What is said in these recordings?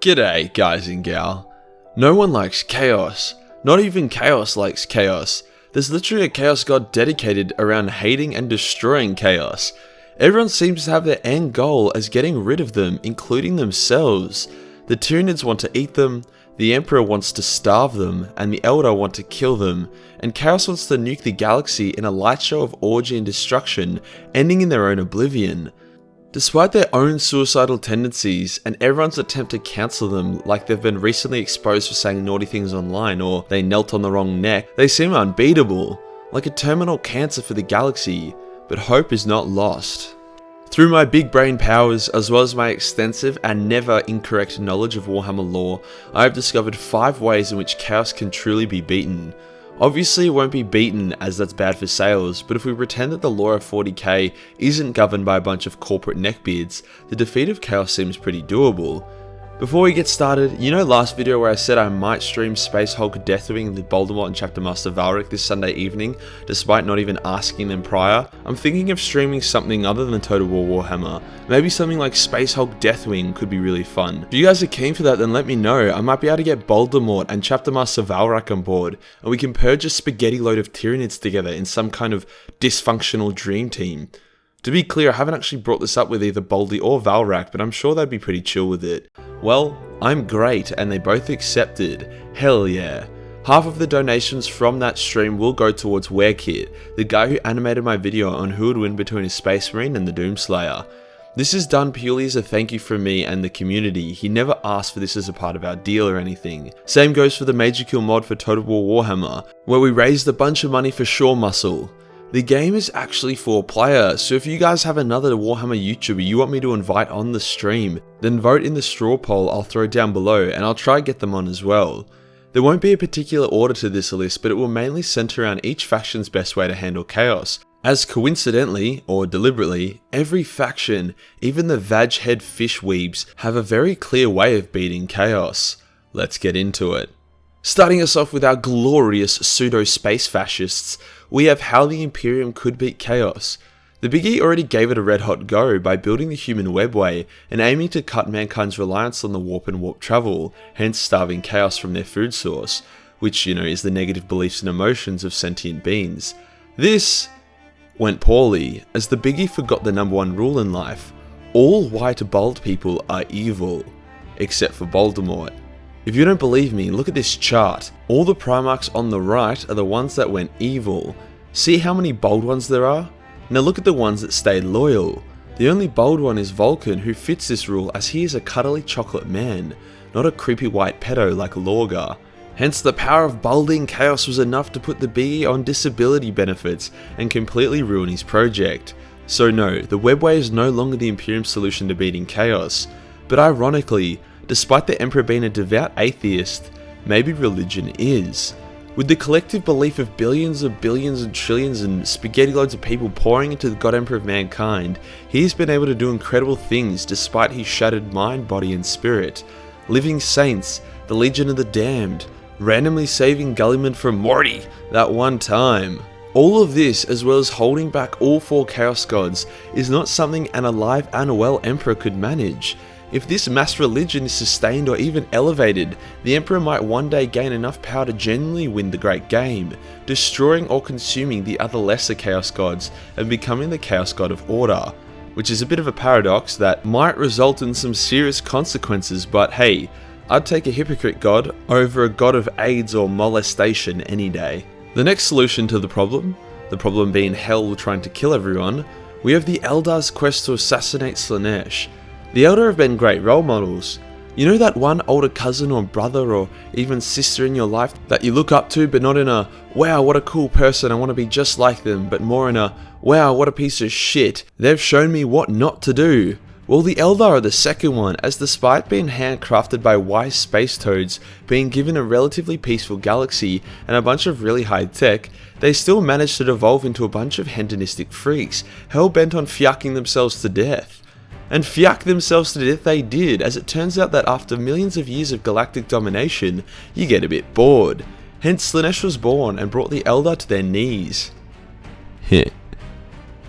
G'day, guys and gal. No one likes chaos. Not even chaos likes chaos. There's literally a chaos god dedicated around hating and destroying chaos. Everyone seems to have their end goal as getting rid of them, including themselves. The Tyranids want to eat them, the Emperor wants to starve them, and the Elder want to kill them, and Chaos wants to nuke the galaxy in a light show of orgy and destruction, ending in their own oblivion. Despite their own suicidal tendencies and everyone's attempt to cancel them like they've been recently exposed for saying naughty things online or they knelt on the wrong neck, they seem unbeatable, like a terminal cancer for the galaxy, but hope is not lost. Through my big brain powers, as well as my extensive and never incorrect knowledge of Warhammer lore, I have discovered 5 ways in which Chaos can truly be beaten. Obviously it won't be beaten as that's bad for sales, but if we pretend that the lore of 40k isn't governed by a bunch of corporate neckbeards, the defeat of Chaos seems pretty doable. Before we get started, you know last video where I said I might stream Space Hulk Deathwing the Voldemort and Chapter Master Valric this Sunday evening, despite not even asking them prior? I'm thinking of streaming something other than Total War Warhammer. Maybe something like Space Hulk Deathwing could be really fun. If you guys are keen for that, then let me know. I might be able to get Voldemort and Chapter Master Valric on board, and we can purge a spaghetti load of Tyranids together in some kind of dysfunctional dream team. To be clear, I haven't actually brought this up with either Baldy or Valrak, but I'm sure they'd be pretty chill with it. Well, I'm great, and they both accepted. Hell yeah. Half of the donations from that stream will go towards Werekit, the guy who animated my video on who would win between a Space Marine and the Doomslayer. This is done purely as a thank you from me and the community. He never asked for this as a part of our deal or anything. Same goes for the Majorkill mod for Total War Warhammer, where we raised a bunch of money for Shore Muscle. The game is actually 4-player, so if you guys have another Warhammer YouTuber you want me to invite on the stream, then vote in the straw poll I'll throw down below and I'll try to get them on as well. There won't be a particular order to this list, but it will mainly center around each faction's best way to handle chaos, as coincidentally, or deliberately, every faction, even the vag-head fish weebs, have a very clear way of beating chaos. Let's get into it. Starting us off with our glorious pseudo-space fascists, we have how the Imperium could beat chaos. The Big E already gave it a red hot go by building the human webway and aiming to cut mankind's reliance on the warp and warp travel, hence starving chaos from their food source, which, you know, is the negative beliefs and emotions of sentient beings. This went poorly, as the Big E forgot the #1 rule in life: all white bald people are evil, except for Voldemort. If you don't believe me, look at this chart. All the Primarchs on the right are the ones that went evil. See how many bold ones there are? Now look at the ones that stayed loyal. The only bold one is Vulcan, who fits this rule as he is a cuddly chocolate man, not a creepy white pedo like Lorgar. Hence the power of balding chaos was enough to put the Biggie on disability benefits and completely ruin his project. So no, the webway is no longer the Imperium's solution to beating chaos. But ironically, despite the Emperor being a devout atheist, maybe religion is. With the collective belief of billions and trillions and spaghetti loads of people pouring into the God Emperor of mankind, he's been able to do incredible things despite his shattered mind, body and spirit. Living saints, the Legion of the Damned, randomly saving Gulliman from Morty that one time. All of this, as well as holding back all 4 Chaos Gods, is not something an alive and well Emperor could manage. If this mass religion is sustained or even elevated, the Emperor might one day gain enough power to genuinely win the great game, destroying or consuming the other lesser Chaos Gods and becoming the Chaos God of Order, which is a bit of a paradox that might result in some serious consequences, but hey, I'd take a hypocrite god over a god of AIDS or molestation any day. The next solution to the problem being Hell trying to kill everyone, we have the Eldar's quest to assassinate Slaanesh. The Elder have been great role models. You know that one older cousin or brother or even sister in your life that you look up to, but not in a, wow what a cool person, I want to be just like them, but more in a, wow what a piece of shit, they've shown me what not to do. Well, the Eldar are the second one, as despite being handcrafted by wise space toads, being given a relatively peaceful galaxy and a bunch of really high tech, they still managed to devolve into a bunch of hedonistic freaks, hell-bent on fiacking themselves to death. And fiac themselves to death they did, as it turns out that after millions of years of galactic domination, you get a bit bored. Hence Slaanesh was born and brought the Eldar to their knees. The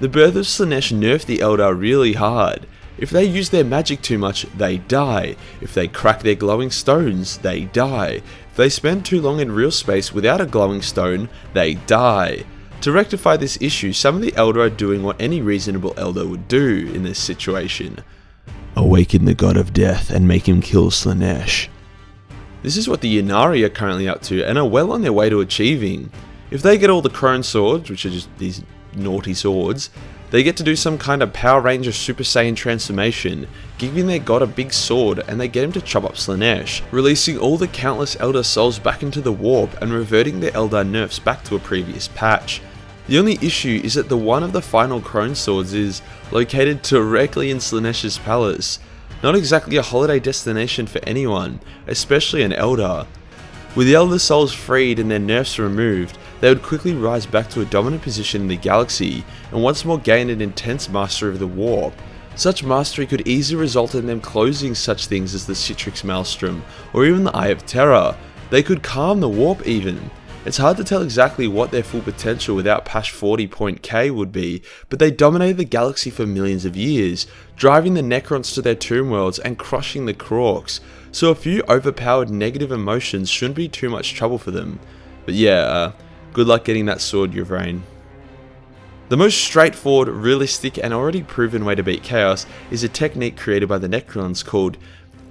birth of Slaanesh nerfed the Eldar really hard. If they use their magic too much, they die. If they crack their glowing stones, they die. If they spend too long in real space without a glowing stone, they die. To rectify this issue, some of the Elder are doing what any reasonable Elder would do in this situation. Awaken the god of death and make him kill Slaanesh. This is what the Ynnari are currently up to and are well on their way to achieving. If they get all the Crone swords, which are just these naughty swords, they get to do some kind of Power Ranger Super Saiyan transformation, giving their god a big sword, and they get him to chop up Slaanesh, releasing all the countless Elder souls back into the warp and reverting the Eldar nerfs back to a previous patch. The only issue is that the one of the final Crone swords is located directly in Slaanesh's palace. Not exactly a holiday destination for anyone, especially an Elder. With the Elder souls freed and their nerfs removed, they would quickly rise back to a dominant position in the galaxy and once more gain an intense mastery of the warp. Such mastery could easily result in them closing such things as the Citrix Maelstrom or even the Eye of Terror. They could calm the warp even. It's hard to tell exactly what their full potential without patch 40k would be, but they dominated the galaxy for millions of years, driving the Necrons to their tomb worlds and crushing the Krorks, so a few overpowered negative emotions shouldn't be too much trouble for them. But yeah, good luck getting that sword, Yvraine. The most straightforward, realistic and already proven way to beat Chaos is a technique created by the Necrons called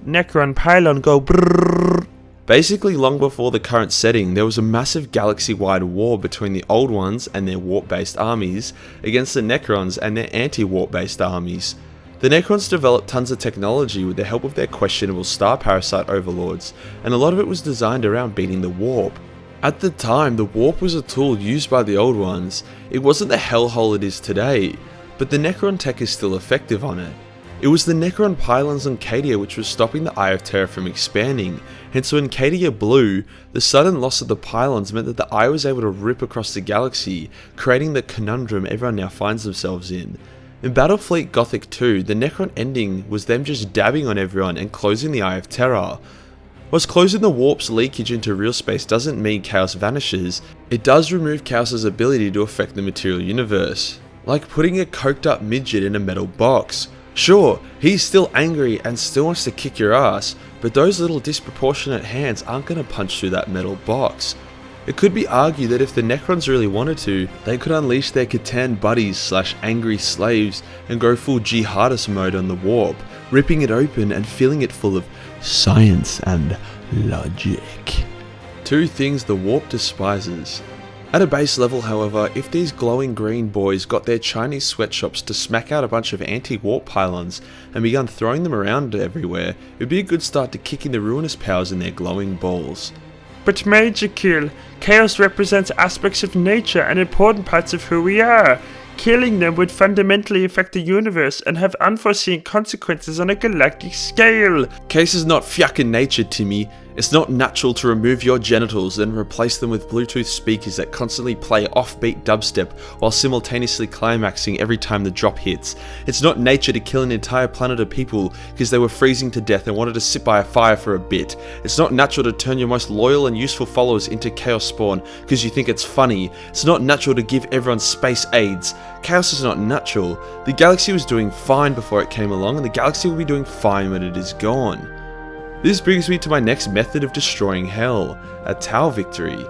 Necron Pylon Go Brrrr. Basically, long before the current setting, there was a massive galaxy-wide war between the Old Ones and their warp-based armies against the Necrons and their anti-warp-based armies. The Necrons developed tons of technology with the help of their questionable star parasite overlords, and a lot of it was designed around beating the warp. At the time, the warp was a tool used by the Old Ones. It wasn't the hellhole it is today, but the Necron tech is still effective on it. It was the Necron pylons on Cadia which was stopping the Eye of Terror from expanding, hence when Cadia blew, the sudden loss of the pylons meant that the Eye was able to rip across the galaxy, creating the conundrum everyone now finds themselves in. In Battlefleet Gothic 2, the Necron ending was them just dabbing on everyone and closing the Eye of Terror. Whilst closing the warp's leakage into real space doesn't mean Chaos vanishes, it does remove Chaos's ability to affect the material universe. Like putting a coked up midget in a metal box. Sure, he's still angry and still wants to kick your ass, but those little disproportionate hands aren't going to punch through that metal box. It could be argued that if the Necrons really wanted to, they could unleash their Catan buddies / angry slaves and go full jihadist mode on the warp, ripping it open and filling it full of science and logic. Two things the warp despises. At a base level, however, if these glowing green boys got their Chinese sweatshops to smack out a bunch of anti-warp pylons and begun throwing them around everywhere, it would be a good start to kicking the ruinous powers in their glowing balls. But Majorkill, Chaos represents aspects of nature and important parts of who we are. Killing them would fundamentally affect the universe and have unforeseen consequences on a galactic scale. Case is not fucking nature, Timmy. It's not natural to remove your genitals and replace them with Bluetooth speakers that constantly play offbeat dubstep while simultaneously climaxing every time the drop hits. It's not nature to kill an entire planet of people because they were freezing to death and wanted to sit by a fire for a bit. It's not natural to turn your most loyal and useful followers into Chaos Spawn because you think it's funny. It's not natural to give everyone space AIDS. Chaos is not natural. The galaxy was doing fine before it came along, and the galaxy will be doing fine when it is gone. This brings me to my next method of destroying hell, a Tau victory.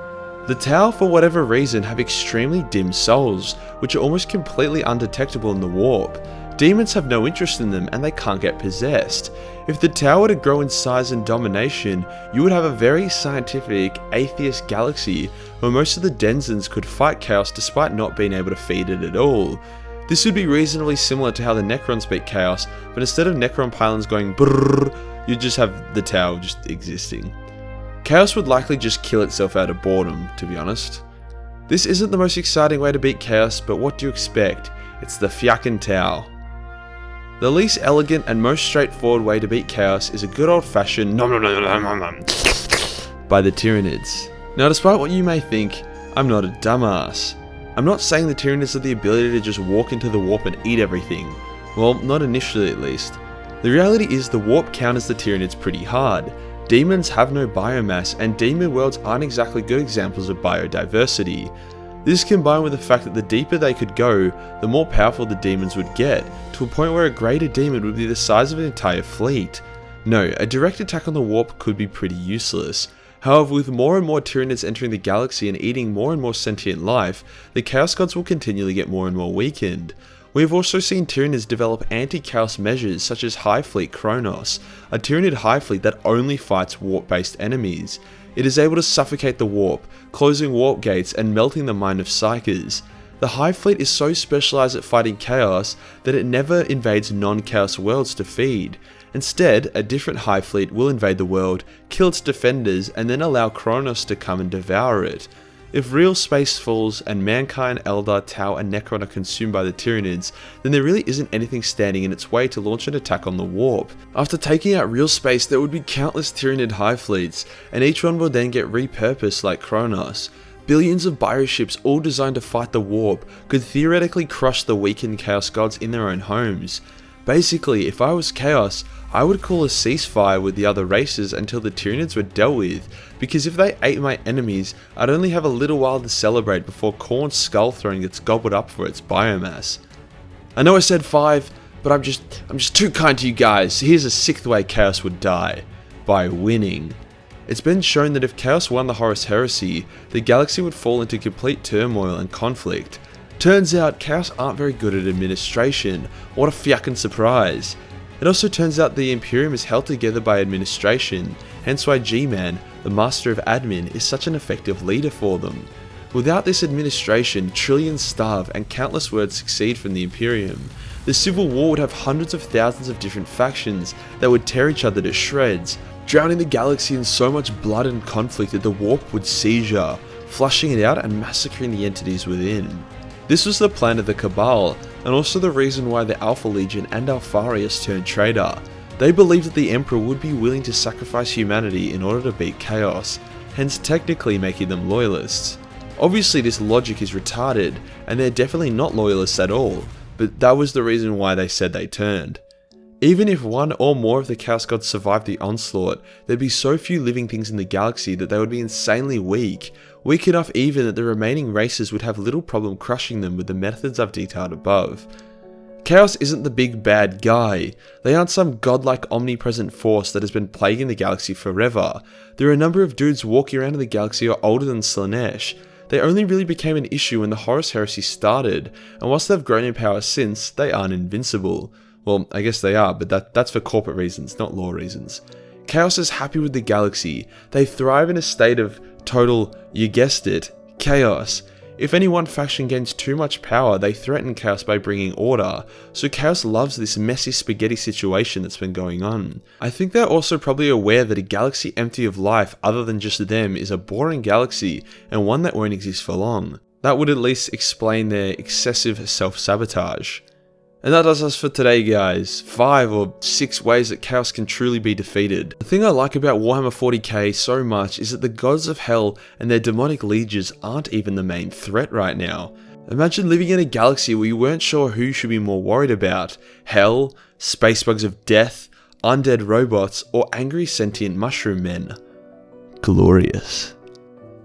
The Tau, for whatever reason, have extremely dim souls, which are almost completely undetectable in the warp. Demons have no interest in them and they can't get possessed. If the Tau were to grow in size and domination, you would have a very scientific, atheist galaxy where most of the denizens could fight Chaos despite not being able to feed it at all. This would be reasonably similar to how the Necrons beat Chaos, but instead of Necron pylons going brrrr, you'd just have the Tau just existing. Chaos would likely just kill itself out of boredom, to be honest. This isn't the most exciting way to beat Chaos, but what do you expect? It's the fucking Tau. The least elegant and most straightforward way to beat Chaos is a good old-fashioned nom nom nom nom nom nom by the Tyranids. Now, despite what you may think, I'm not a dumbass. I'm not saying the Tyranids have the ability to just walk into the warp and eat everything. Well, not initially at least. The reality is the warp counters the Tyranids pretty hard. Demons have no biomass, and demon worlds aren't exactly good examples of biodiversity. This combined with the fact that the deeper they could go, the more powerful the demons would get, to a point where a greater demon would be the size of an entire fleet. No, a direct attack on the warp could be pretty useless. However, with more and more Tyranids entering the galaxy and eating more and more sentient life, the Chaos Gods will continually get more and more weakened. We have also seen Tyranids develop anti-chaos measures such as Hive Fleet Kronos, a Tyranid hive fleet that only fights warp-based enemies. It is able to suffocate the warp, closing warp gates and melting the mind of Psykers. The Hive Fleet is so specialized at fighting chaos that it never invades non-chaos worlds to feed. Instead, a different Hive Fleet will invade the world, kill its defenders, and then allow Kronos to come and devour it. If real space falls and Mankind, Eldar, Tau and Necron are consumed by the Tyranids, then there really isn't anything standing in its way to launch an attack on the warp. After taking out real space, there would be countless Tyranid hive fleets, and each one would then get repurposed like Kronos. Billions of bioships all designed to fight the warp could theoretically crush the weakened Chaos Gods in their own homes. Basically, if I was Chaos, I would call a ceasefire with the other races until the Tyranids were dealt with, because if they ate my enemies, I'd only have a little while to celebrate before Khorne's skull throwing gets gobbled up for its biomass. I know I said 5, but I'm just too kind to you guys. Here's a 6th way Chaos would die. By winning. It's been shown that if Chaos won the Horus Heresy, the galaxy would fall into complete turmoil and conflict. Turns out, Chaos aren't very good at administration. What a fucking surprise. It also turns out the Imperium is held together by administration, hence why G-Man, the master of admin, is such an effective leader for them. Without this administration, trillions starve and countless words succeed from the Imperium. The Civil War would have hundreds of thousands of different factions that would tear each other to shreds, drowning the galaxy in so much blood and conflict that the warp would seizure, flushing it out and massacring the entities within. This was the plan of the Cabal, and also the reason why the Alpha Legion and Alfarius turned traitor. They believed that the Emperor would be willing to sacrifice humanity in order to beat Chaos, hence technically making them loyalists. Obviously this logic is retarded, and they're definitely not loyalists at all, but that was the reason why they said they turned. Even if one or more of the Chaos Gods survived the onslaught, there'd be so few living things in the galaxy that they would be insanely weak enough even that the remaining races would have little problem crushing them with the methods I've detailed above. Chaos isn't the big bad guy. They aren't some godlike omnipresent force that has been plaguing the galaxy forever. There are a number of dudes walking around in the galaxy who are older than Slaanesh. They only really became an issue when the Horus Heresy started, and whilst they've grown in power since, they aren't invincible. Well, I guess they are, but that's for corporate reasons, not law reasons. Chaos is happy with the galaxy. They thrive in a state of total, you guessed it, chaos. If any one faction gains too much power, they threaten Chaos by bringing order, so Chaos loves this messy spaghetti situation that's been going on. I think they're also probably aware that a galaxy empty of life other than just them is a boring galaxy and one that won't exist for long. That would at least explain their excessive self-sabotage. And that does us for today, guys. 5 or 6 ways that Chaos can truly be defeated. The thing I like about Warhammer 40k so much is that the gods of hell and their demonic lieges aren't even the main threat right now. Imagine living in a galaxy where you weren't sure who you should be more worried about. Hell, space bugs of death, undead robots, or angry sentient mushroom men. Glorious.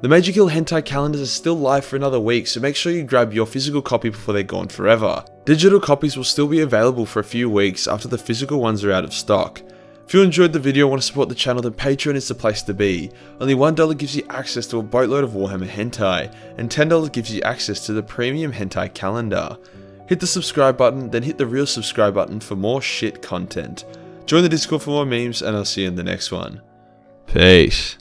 The Majorkill hentai calendars are still live for another week, so make sure you grab your physical copy before they're gone forever. Digital copies will still be available for a few weeks after the physical ones are out of stock. If you enjoyed the video and want to support the channel, then Patreon is the place to be. Only $1 gives you access to a boatload of Warhammer hentai, and $10 gives you access to the premium hentai calendar. Hit the subscribe button, then hit the real subscribe button for more shit content. Join the Discord for more memes, and I'll see you in the next one. Peace.